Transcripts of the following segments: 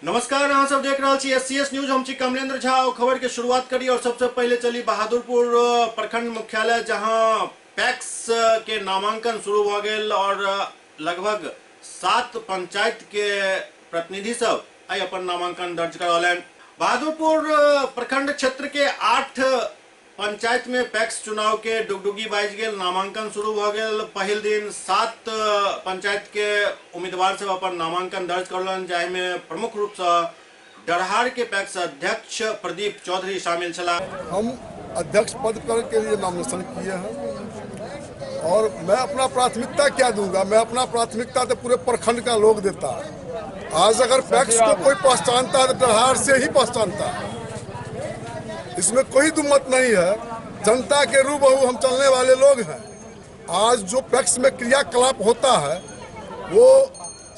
नमस्कार, अहाँ सब देख रहे छी SCS न्यूज। हम छी कमलेंद्र झा और खबर के शुरुआत करी और सबसे पहले चली बहादुरपुर प्रखंड मुख्यालय, जहां पैक्स के नामांकन शुरू हो गए और लगभग 7 पंचायत के प्रतिनिधि सब आई अपन नामांकन दर्ज करौलन। बहादुरपुर प्रखंड क्षेत्र के 8 पंचायत में पैक्स चुनाव के डुगडुगी बाज गए, नामांकन शुरू हो गए। पहल दिन 7 पंचायत के उम्मीदवार सब अपन नामांकन दर्ज करलन, जाहिमे प्रमुख रूप से डरहार के पैक्स अध्यक्ष प्रदीप चौधरी शामिल छला। हम अध्यक्ष पद के लिए नामांकन किए हैं और मैं अपना प्राथमिकता क्या दूंगा? मैं अपना प्राथमिकता तो पूरे प्रखंड का लोग देता है। आज अगर पैक्स को कोई पहचानता है तो डरहार से ही पहचानता है, इसमें कोई दुमत नहीं है। जनता के रूबहू हम चलने वाले लोग हैं। आज जो पैक्स में क्रियाकलाप होता है वो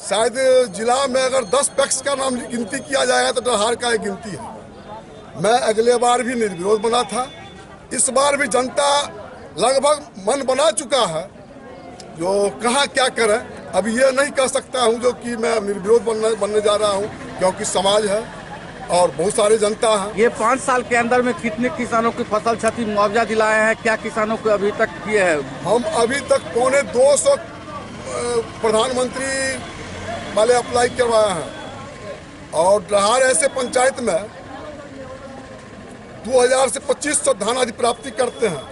शायद जिला में अगर 10 पैक्स का नाम गिनती किया जाएगा तो डरहार का एक गिनती है। मैं अगले बार भी निर्विरोध बना था, इस बार भी जनता लगभग मन बना चुका है। जो कहाँ क्या करे अब ये नहीं कह सकता हूँ जो कि मैं निर्विरोध बनने जा रहा हूँ, क्योंकि समाज है और बहुत सारे जनता हैं। ये 5 साल के अंदर में कितने किसानों की फसल क्षति मुआवजा दिलाए हैं? क्या किसानों को अभी तक किए हैं? हम अभी तक 250 प्रधानमंत्री वाले अप्लाई करवाए हैं और डरहार ऐसे पंचायत में 2000 से 2500 धान आदि प्राप्ति करते हैं।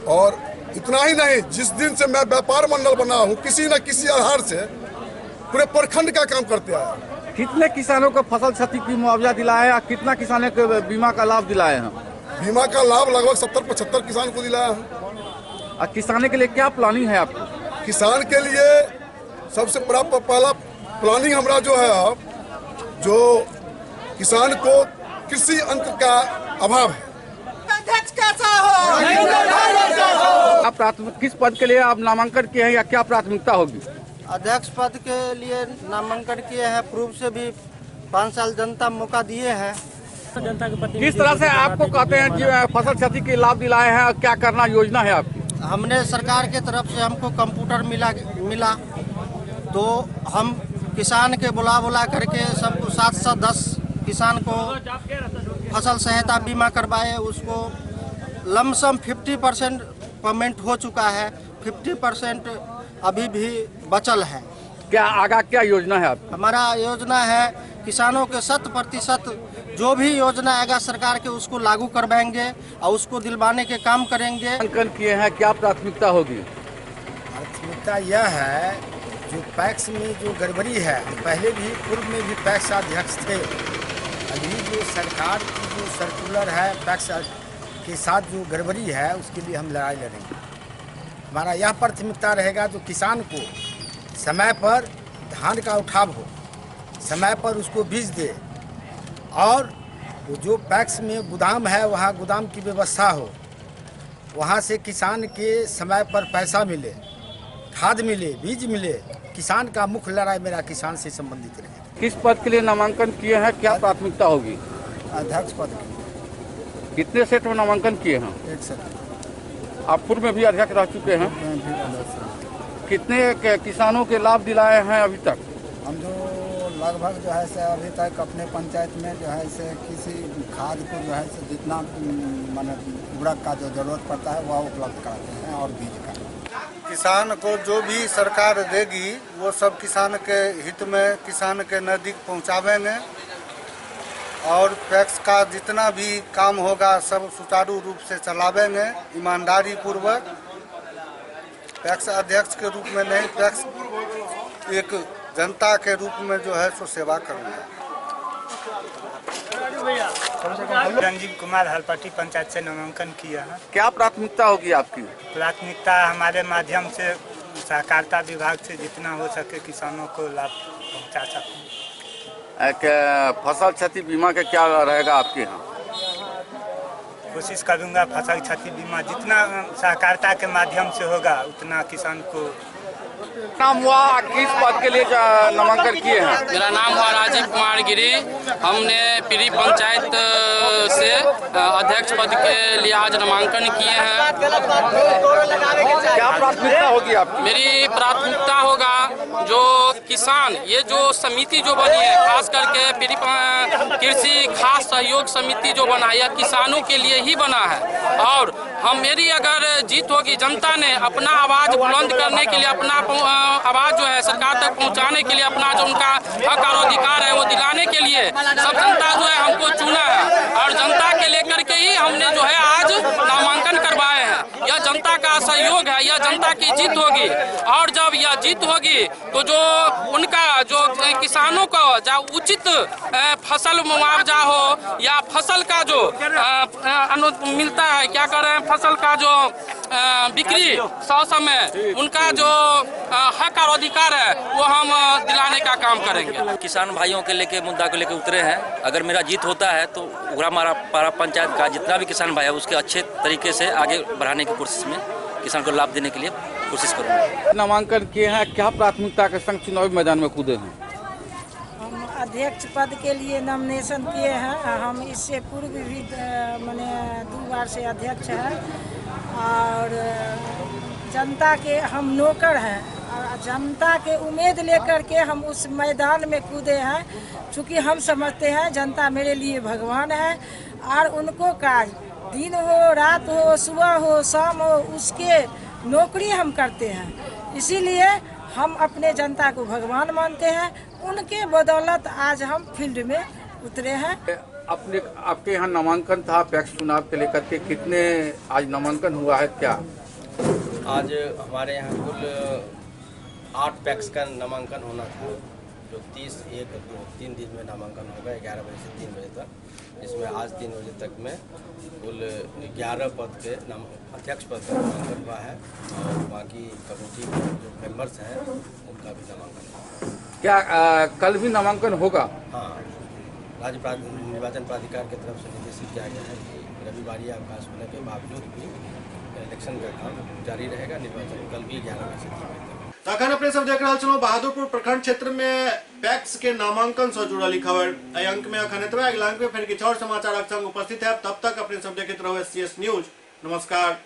और इतना ही नहीं, जिस दिन से मैं व्यापार मंडल बना हूँ, किसी न किसी आधार से पूरे प्रखंड का काम करते आए। कितने किसानों को फसल क्षति की मुआवजा दिलाए हैं और कितना किसानों को बीमा का लाभ दिलाए हैं? बीमा का लाभ लगभग 70-75 किसान को दिलाया है। और किसाने के लिए क्या प्लानिंग है आपको? किसान के लिए सबसे पहला प्लानिंग हमारा जो है, अब जो किसान को कृषि यंत्र का अभाव है। आप प्राथमिक किस पद के लिए आप नामांकन किए हैं या क्या प्राथमिकता होगी? अध्यक्ष पद के लिए नामांकन किए हैं। पूर्व से भी 5 साल जनता मौका दिए हैं। किस तरह से आपको कहते हैं कि फसल क्षति के लाभ दिलाए हैं और क्या करना योजना है आपकी? हमने सरकार के तरफ से हमको कंप्यूटर मिला तो हम किसान के बुला करके सबको 710 किसान को फसल सहायता बीमा करवाए। उसको लमसम 50% पेमेंट हो चुका है, 50% अभी भी बचल है। क्या आगा क्या योजना है आपकी? हमारा योजना है किसानों के 100% जो भी योजना आएगा सरकार के उसको लागू करवाएंगे और उसको दिलवाने के काम करेंगे। नामांकन किए हैं, क्या प्राथमिकता होगी? प्राथमिकता यह है, जो पैक्स में जो गड़बड़ी है, पहले भी पूर्व में भी पैक्स अध्यक्ष थे। अभी जो सरकार की जो सर्कुलर है पैक्स के साथ जो गड़बड़ी है उसके लिए हम लड़ाई लड़ेंगे। हमारा यह प्राथमिकता रहेगा जो किसान को समय पर धान का उठाव हो, समय पर उसको बीज दे और जो पैक्स में गोदाम है वहाँ गोदाम की व्यवस्था हो, वहाँ से किसान के समय पर पैसा मिले, खाद मिले, बीज मिले। किसान का मुख्य लड़ाई मेरा किसान से संबंधित रहे। किस पद के लिए नामांकन किए हैं, क्या प्राथमिकता होगी? अध्यक्ष पद के। कितने सेट में नामांकन किए हैं? 1 सेट। आप पूर्व में भी अध्यक्ष रह चुके हैं। कितने किसानों के लाभ दिलाए हैं अभी तक? हम जो लगभग जो है से अभी तक अपने पंचायत में जो है से किसी खाद को जो है से जितना माने उर्वरक का जो जरूरत पड़ता है वह उपलब्ध कराते हैं और बीज का। किसान को जो भी सरकार देगी वो सब किसान के हित में किसान के नज़दीक पहुंचावेंगे और पैक्स का जितना भी काम होगा सब सुचारू रूप से चलावेंगे ईमानदारी पूर्वक। पैक्स अध्यक्ष के रूप में नहीं, पैक्स एक जनता के रूप में जो है सो सेवा करूँगा। रंजीव कुमार हलपट्टी पंचायत से नामांकन किया है। क्या प्राथमिकता होगी आपकी? प्राथमिकता हमारे माध्यम से सहकारिता विभाग से जितना हो सके किसानों को लाभ पहुंचा सकूं। फसल क्षति बीमा का क्या रहेगा आपके यहाँ? कोशिश करूंगा फसल क्षति बीमा जितना सहकारिता के माध्यम से होगा उतना किसान को। नाम हुआ, किस पद के लिए नामांकन किए हैं? मेरा नाम हुआ राजीव कुमार कुमार गिरी। हमने पीरी पंचायत से अध्यक्ष पद के लिए आज नामांकन किए हैं। क्या प्राथमिकता होगी आपकी? मेरी प्राथमिकता होगा जो किसान, ये जो समिति जो बनी है, खास करके पीरी कृषि खास सहयोग समिति जो बना है, यह किसानों के लिए ही बना है। और मेरी अगर जीत होगी, जनता ने अपना आवाज बुलंद करने के लिए, अपना आवाज जो है सरकार तक पहुंचाने के लिए, अपना जो उनका हक और अधिकार है वो दिलाने के लिए सब जनता जो है हमको चुना है। और जनता के लेकर के ही हमने जो है आज नामांकन करवाए हैं। यह जनता का सहयोग है, यह जनता की जीत होगी। और जब यह जीत होगी तो जो उनका जो किसानों को जो उचित फसल मुआवजा हो या फसल का जो मिलता है, क्या कर रहे हैं, फसल का जो बिक्री समय उनका जो हक और अधिकार है वो हम दिलाने का काम करेंगे। किसान भाइयों के लेके मुद्दा को लेकर उतरे हैं। अगर मेरा जीत होता है तो हमारा पारा पंचायत का जितना भी किसान भाई है उसके अच्छे तरीके से आगे बढ़ाने की कोशिश में किसान को लाभ देने के लिए कोशिश करूँगा। नामांकन किए हैं, क्या प्राथमिकता के संग चुनावी मैदान में कूदे हैं? हम अध्यक्ष पद के लिए नॉमिनेशन किए हैं। हम इससे पूर्व भी मैंने 2 बार से अध्यक्ष हैं और जनता के हम नौकर हैं और जनता के उम्मीद लेकर के हम उस मैदान में कूदे हैं। चूँकि हम समझते हैं जनता मेरे लिए भगवान है और उनको काज दिन हो रात हो सुबह हो शाम हो उसके नौकरी हम करते हैं। इसीलिए हम अपने जनता को भगवान मानते हैं। उनके बदौलत आज हम फील्ड में उतरे हैं। आपके यहाँ नामांकन था पैक्स चुनाव के लेकर के, कितने आज नामांकन हुआ है क्या? आज हमारे यहाँ कुल 8 पैक्स का नामांकन होना था, जो 30, 1, 2, 3 दिन में नामांकन होगा 11 बजे से 3 बजे तक। इसमें आज 3 बजे तक में कुल 11 पद के अध्यक्ष पद का नामांकन हुआ है और बाकी कमेटी के जो मेंबर्स हैं उनका भी नामांकन हुआ। क्या कल भी नामांकन होगा? हाँ, राज्य निर्वाचन प्राधिकार की तरफ से निर्देशित किया गया है कि रविवारी अवकाश होने के बावजूद भी इलेक्शन का काम जारी रहेगा। निर्वाचन कल भी 11 बजे से 3 बजे तक। तखन अपने सब देख रहा छलहुँ बहादुरपुर प्रखंड क्षेत्र में पैक्स के नामांकन से जुड़ल खबर। एहि अंक में अखन एतबे, अगिला अंक में फिर किछु और समाचारक संग उपस्थित है। तब तक अपने सब देखते रहो SCS न्यूज। नमस्कार।